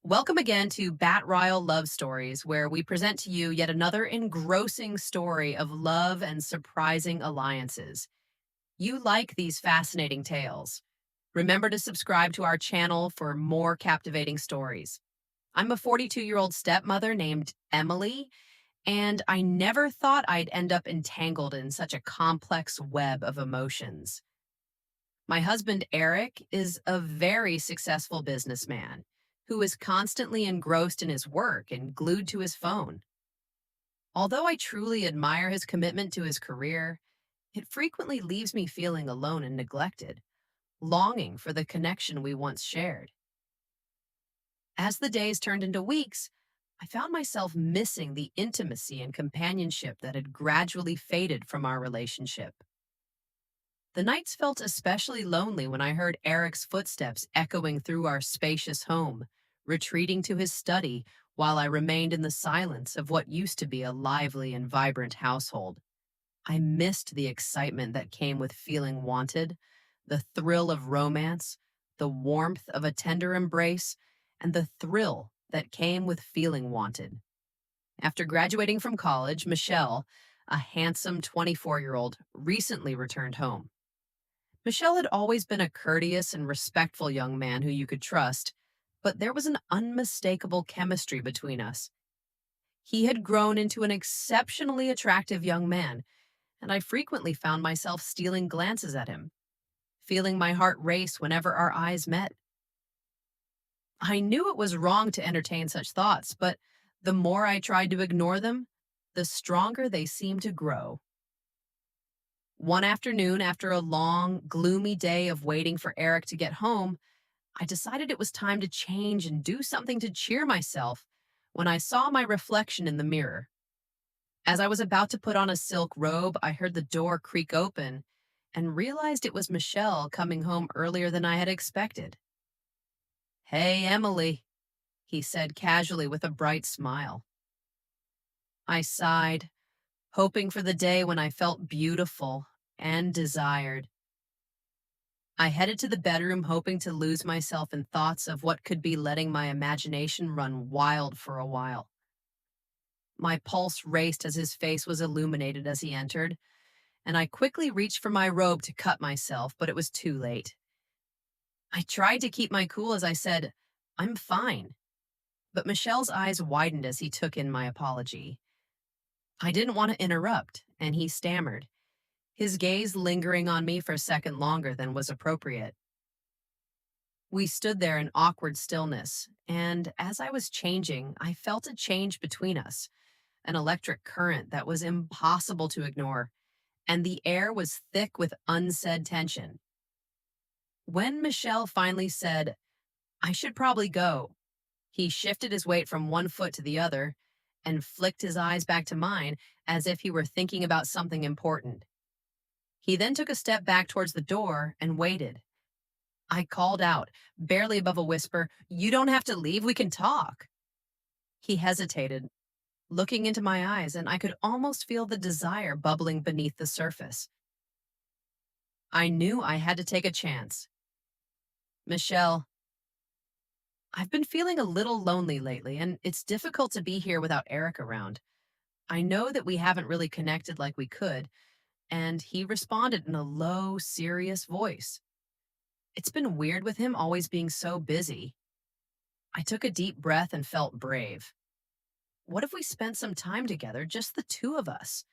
Welcome again to Betrayal Love Stories, where we present to you yet another engrossing story of love and surprising alliances. You like these fascinating tales. Remember to subscribe to our channel for more captivating stories. I'm a 42-year-old stepmother named Emily, and I never thought I'd end up entangled in such a complex web of emotions. My husband, Eric, is a very successful businessman who is constantly engrossed in his work and glued to his phone. Although I truly admire his commitment to his career, it frequently leaves me feeling alone and neglected, longing for the connection we once shared. As the days turned into weeks, I found myself missing the intimacy and companionship that had gradually faded from our relationship. The nights felt especially lonely when I heard Eric's footsteps echoing through our spacious home, retreating to his study while I remained in the silence of what used to be a lively and vibrant household. I missed the excitement that came with feeling wanted, the thrill of romance, the warmth of a tender embrace, and the thrill that came with feeling wanted. After graduating from college, Michelle, a handsome 24-year-old, recently returned home. Michelle had always been a courteous and respectful young man who you could trust, but there was an unmistakable chemistry between us. He had grown into an exceptionally attractive young man, and I frequently found myself stealing glances at him, feeling my heart race whenever our eyes met. I knew it was wrong to entertain such thoughts, but the more I tried to ignore them, the stronger they seemed to grow. One afternoon, after a long, gloomy day of waiting for Eric to get home, I decided it was time to change and do something to cheer myself when I saw my reflection in the mirror. As I was about to put on a silk robe, I heard the door creak open and realized it was Michelle coming home earlier than I had expected. "Hey, Emily," he said casually with a bright smile. I sighed, hoping for the day when I felt beautiful and desired. I headed to the bedroom hoping to lose myself in thoughts of what could be letting my imagination run wild for a while. My pulse raced as his face was illuminated as he entered, and I quickly reached for my robe to cut myself, but it was too late. I tried to keep my cool as I said, "I'm fine," but Michelle's eyes widened as he took in my apology. I didn't want to interrupt, and he stammered, his gaze lingering on me for a second longer than was appropriate. We stood there in awkward stillness, and as I was changing, I felt a change between us, an electric current that was impossible to ignore, and the air was thick with unsaid tension. When Michelle finally said, "I should probably go," he shifted his weight from one foot to the other and flicked his eyes back to mine as if he were thinking about something important. He then took a step back towards the door and waited. I called out, barely above a whisper, "You don't have to leave, we can talk." He hesitated, looking into my eyes, and I could almost feel the desire bubbling beneath the surface. I knew I had to take a chance. "Michelle, I've been feeling a little lonely lately, and it's difficult to be here without Eric around. I know that we haven't really connected like we could," and he responded in a low, serious voice. "It's been weird with him always being so busy." I took a deep breath and felt brave. What if we spent some time together, just the two of us?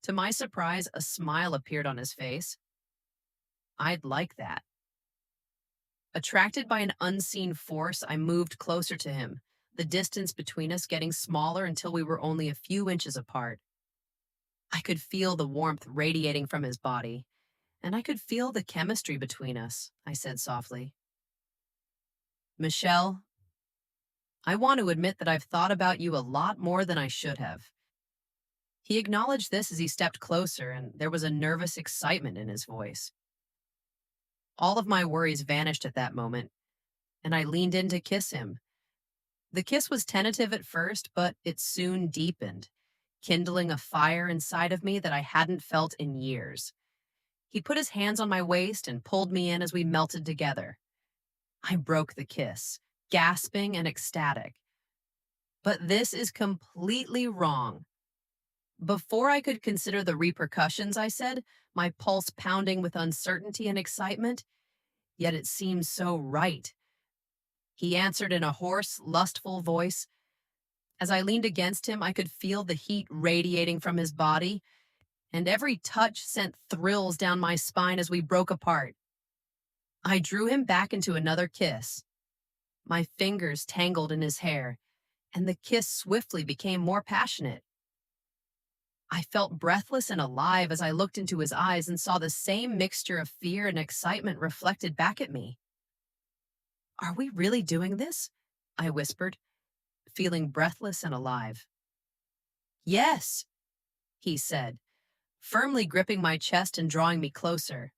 To my surprise, a smile appeared on his face. "I'd like that." Attracted by an unseen force, I moved closer to him, the distance between us getting smaller until we were only a few inches apart. I could feel the warmth radiating from his body, and I could feel the chemistry between us, I said softly. "Michelle, I want to admit that I've thought about you a lot more than I should have." He acknowledged this as he stepped closer, and there was a nervous excitement in his voice. All of my worries vanished at that moment, and I leaned in to kiss him. The kiss was tentative at first, but it soon deepened, kindling a fire inside of me that I hadn't felt in years. He put his hands on my waist and pulled me in as we melted together. I broke the kiss, gasping and ecstatic. But this is completely wrong. Before I could consider the repercussions, I said, my pulse pounding with uncertainty and excitement, yet it seems so right. He answered in a hoarse, lustful voice. As I leaned against him, I could feel the heat radiating from his body, and every touch sent thrills down my spine as we broke apart. I drew him back into another kiss. My fingers tangled in his hair, and the kiss swiftly became more passionate. I felt breathless and alive as I looked into his eyes and saw the same mixture of fear and excitement reflected back at me. Are we really doing this? I whispered, feeling breathless and alive. Yes, he said, firmly gripping my chest and drawing me closer.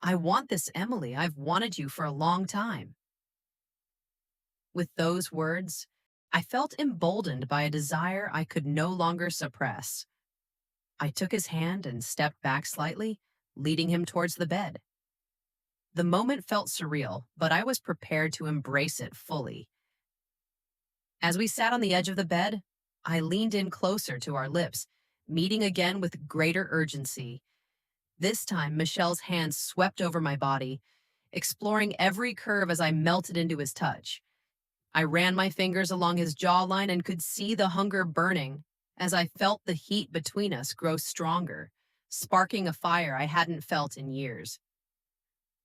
I want this, Emily. I've wanted you for a long time. With those words, I felt emboldened by a desire I could no longer suppress. I took his hand and stepped back slightly, leading him towards the bed. The moment felt surreal, but I was prepared to embrace it fully. As we sat on the edge of the bed, I leaned in closer to our lips, meeting again with greater urgency. This time, Michelle's hands swept over my body, exploring every curve as I melted into his touch. I ran my fingers along his jawline and could see the hunger burning as I felt the heat between us grow stronger, sparking a fire I hadn't felt in years.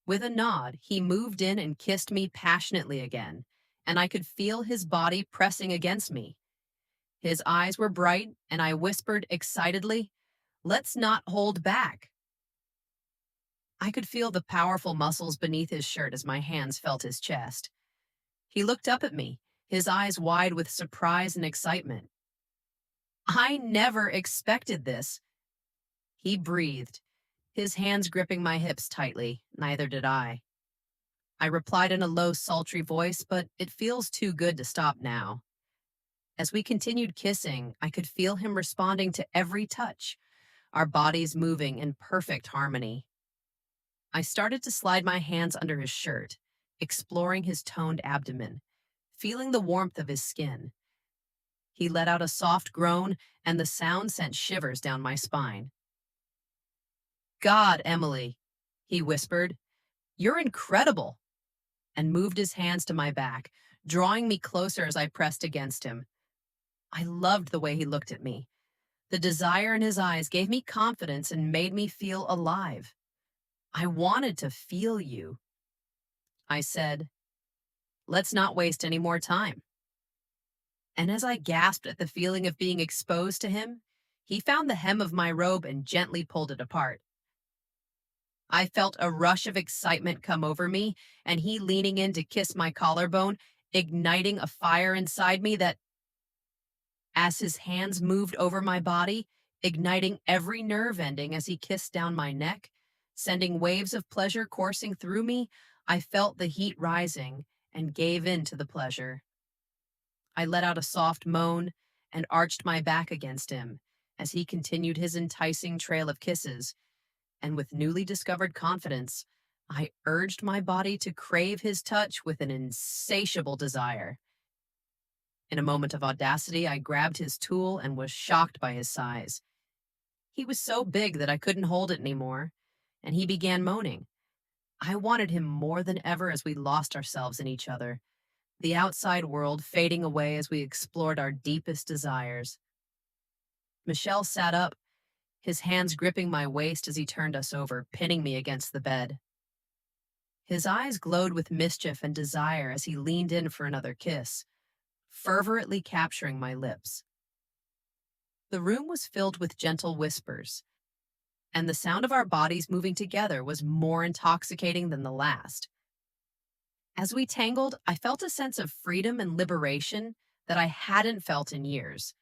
With a nod, he moved in and kissed me passionately again, and I could feel his body pressing against me. His eyes were bright, and I whispered excitedly, "Let's not hold back." I could feel the powerful muscles beneath his shirt as my hands felt his chest. He looked up at me, his eyes wide with surprise and excitement. "I never expected this." He breathed, his hands gripping my hips tightly. Neither did I. I replied in a low, sultry voice, "But it feels too good to stop now." As we continued kissing, I could feel him responding to every touch, our bodies moving in perfect harmony. I started to slide my hands under his shirt, exploring his toned abdomen, feeling the warmth of his skin. He let out a soft groan, and the sound sent shivers down my spine. "God, Emily," he whispered, "you're incredible," and moved his hands to my back, drawing me closer as I pressed against him. I loved the way he looked at me. The desire in his eyes gave me confidence and made me feel alive. "I wanted to feel you," I said. "Let's not waste any more time." And as I gasped at the feeling of being exposed to him, he found the hem of my robe and gently pulled it apart. I felt a rush of excitement come over me, and he leaning in to kiss my collarbone, igniting a fire inside me that, as his hands moved over my body, igniting every nerve ending as he kissed down my neck, sending waves of pleasure coursing through me, I felt the heat rising and gave in to the pleasure. I let out a soft moan and arched my back against him as he continued his enticing trail of kisses, and with newly discovered confidence, I urged my body to crave his touch with an insatiable desire. In a moment of audacity, I grabbed his tool and was shocked by his size. He was so big that I couldn't hold it anymore, and he began moaning. I wanted him more than ever as we lost ourselves in each other, the outside world fading away as we explored our deepest desires. Michelle sat up, his hands gripping my waist as he turned us over, pinning me against the bed. His eyes glowed with mischief and desire as he leaned in for another kiss, fervently capturing my lips. The room was filled with gentle whispers, and the sound of our bodies moving together was more intoxicating than the last. As we tangled, I felt a sense of freedom and liberation that I hadn't felt in years.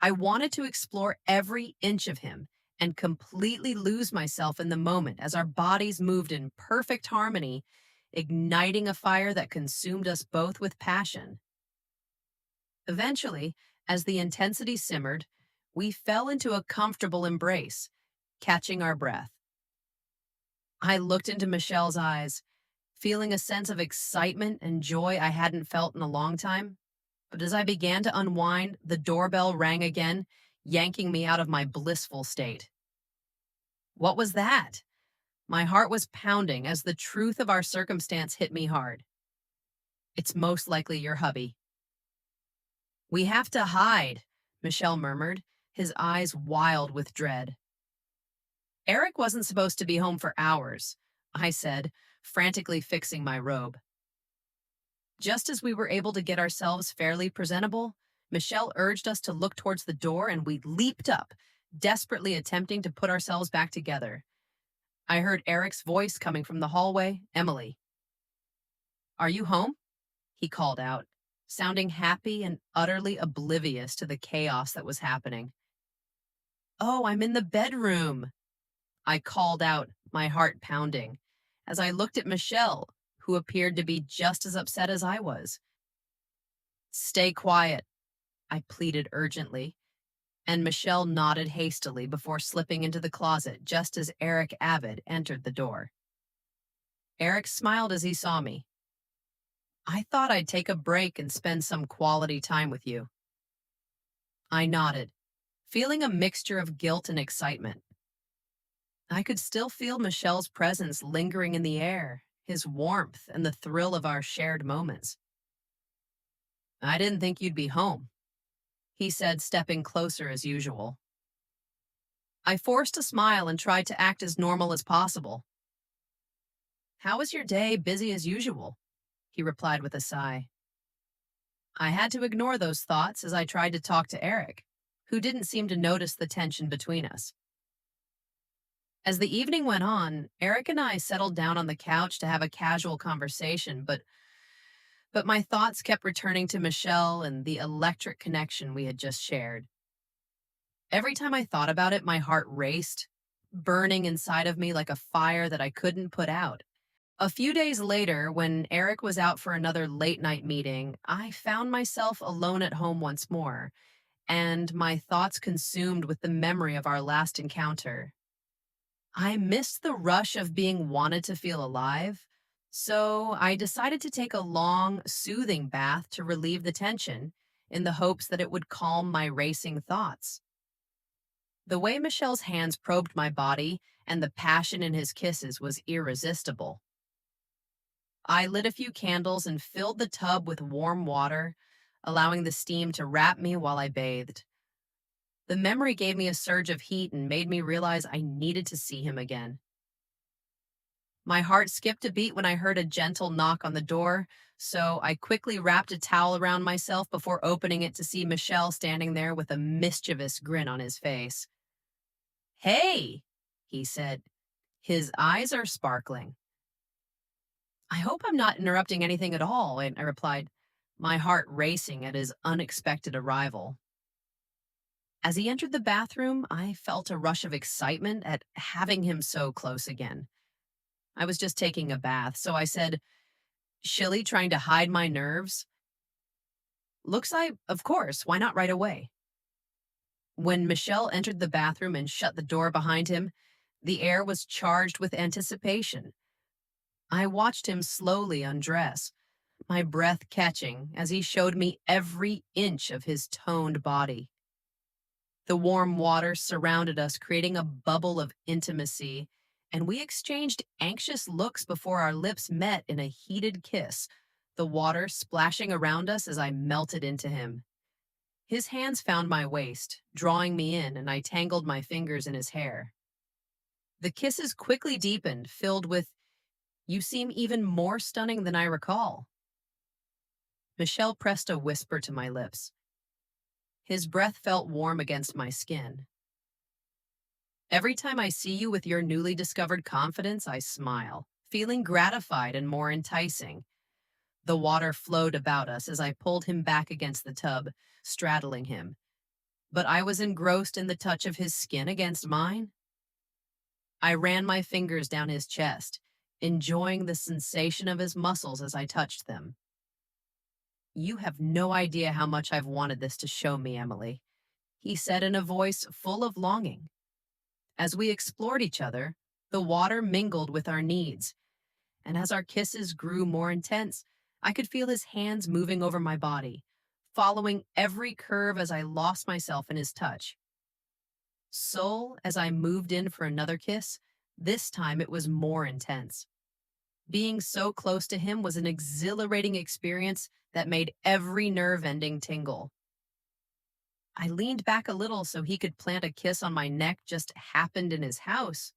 I wanted to explore every inch of him and completely lose myself in the moment as our bodies moved in perfect harmony, igniting a fire that consumed us both with passion. Eventually, as the intensity simmered, we fell into a comfortable embrace, catching our breath. I looked into Michelle's eyes, feeling a sense of excitement and joy I hadn't felt in a long time. But as I began to unwind, the doorbell rang again, yanking me out of my blissful state. What was that? My heart was pounding as the truth of our circumstance hit me hard. It's most likely your hubby. We have to hide, Michelle murmured, his eyes wild with dread. Eric wasn't supposed to be home for hours, I said, frantically fixing my robe. Just as we were able to get ourselves fairly presentable, Michelle urged us to look towards the door and we leaped up, desperately attempting to put ourselves back together. I heard Eric's voice coming from the hallway. Emily. Are you home? He called out, sounding happy and utterly oblivious to the chaos that was happening. Oh, I'm in the bedroom, I called out, my heart pounding, as I looked at Michelle, who appeared to be just as upset as I was. Stay quiet, I pleaded urgently, and Michelle nodded hastily before slipping into the closet just as Eric Avid entered the door. Eric smiled as he saw me. I thought I'd take a break and spend some quality time with you. I nodded, feeling a mixture of guilt and excitement. I could still feel Michelle's presence lingering in the air, his warmth, and the thrill of our shared moments. I didn't think you'd be home, he said, stepping closer as usual. I forced a smile and tried to act as normal as possible. How was your day? Busy as usual, he replied with a sigh. I had to ignore those thoughts as I tried to talk to Eric, who didn't seem to notice the tension between us. As the evening went on, Eric and I settled down on the couch to have a casual conversation, but my thoughts kept returning to Michelle and the electric connection we had just shared. Every time I thought about it, my heart raced, burning inside of me like a fire that I couldn't put out. A few days later, when Eric was out for another late-night meeting, I found myself alone at home once more, and my thoughts consumed with the memory of our last encounter. I missed the rush of being wanted to feel alive, so I decided to take a long, soothing bath to relieve the tension in the hopes that it would calm my racing thoughts. The way Michelle's hands probed my body and the passion in his kisses was irresistible. I lit a few candles and filled the tub with warm water, allowing the steam to wrap me while I bathed. The memory gave me a surge of heat and made me realize I needed to see him again. My heart skipped a beat when I heard a gentle knock on the door, so I quickly wrapped a towel around myself before opening it to see Michelle standing there with a mischievous grin on his face. Hey, he said. His eyes are sparkling. I hope I'm not interrupting anything at all, I replied, my heart racing at his unexpected arrival. As he entered the bathroom, I felt a rush of excitement at having him so close again. I was just taking a bath, so I said, shilly, trying to hide my nerves, looks like, of course, why not right away? When Michelle entered the bathroom and shut the door behind him, the air was charged with anticipation. I watched him slowly undress, my breath catching as he showed me every inch of his toned body. The warm water surrounded us, creating a bubble of intimacy, and we exchanged anxious looks before our lips met in a heated kiss, the water splashing around us as I melted into him. His hands found my waist, drawing me in, and I tangled my fingers in his hair. The kisses quickly deepened, filled with, "You seem even more stunning than I recall." Michelle pressed a whisper to my lips. His breath felt warm against my skin. Every time I see you with your newly discovered confidence, I smile, feeling gratified and more enticing. The water flowed about us as I pulled him back against the tub, straddling him. But I was engrossed in the touch of his skin against mine. I ran my fingers down his chest, enjoying the sensation of his muscles as I touched them. You have no idea how much I've wanted this to show me, Emily, he said in a voice full of longing. As we explored each other, the water mingled with our needs, and as our kisses grew more intense, I could feel his hands moving over my body, following every curve as I lost myself in his touch. Soul, as I moved in for another kiss, this time it was more intense. Being so close to him was an exhilarating experience that made every nerve ending tingle. I leaned back a little so he could plant a kiss on my neck just happened in his house.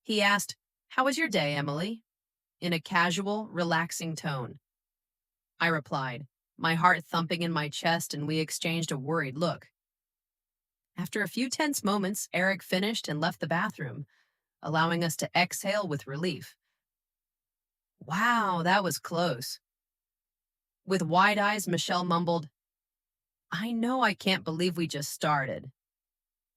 He asked, "How was your day, Emily?" in a casual, relaxing tone. I replied, my heart thumping in my chest, and we exchanged a worried look. After a few tense moments, Eric finished and left the bathroom, allowing us to exhale with relief. Wow, that was close. With wide eyes, Michelle mumbled, "I know I can't believe we just started."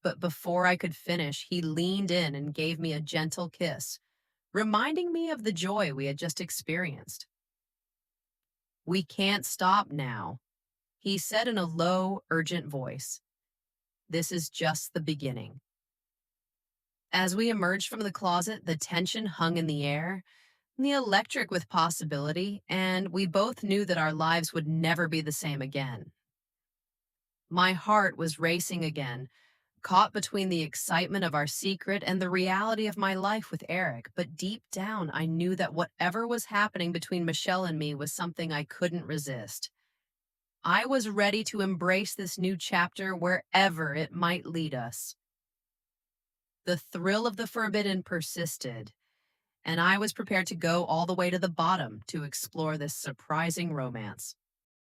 But before I could finish, he leaned in and gave me a gentle kiss, reminding me of the joy we had just experienced. "We can't stop now," he said in a low, urgent voice. "This is just the beginning." As we emerged from the closet, the tension hung in the air, the electric with possibility, and we both knew that our lives would never be the same again. My heart was racing again, caught between the excitement of our secret and the reality of my life with Eric. But deep down, I knew that whatever was happening between Michelle and me was something I couldn't resist. I was ready to embrace this new chapter wherever it might lead us. The thrill of the forbidden persisted, and I was prepared to go all the way to the bottom to explore this surprising romance.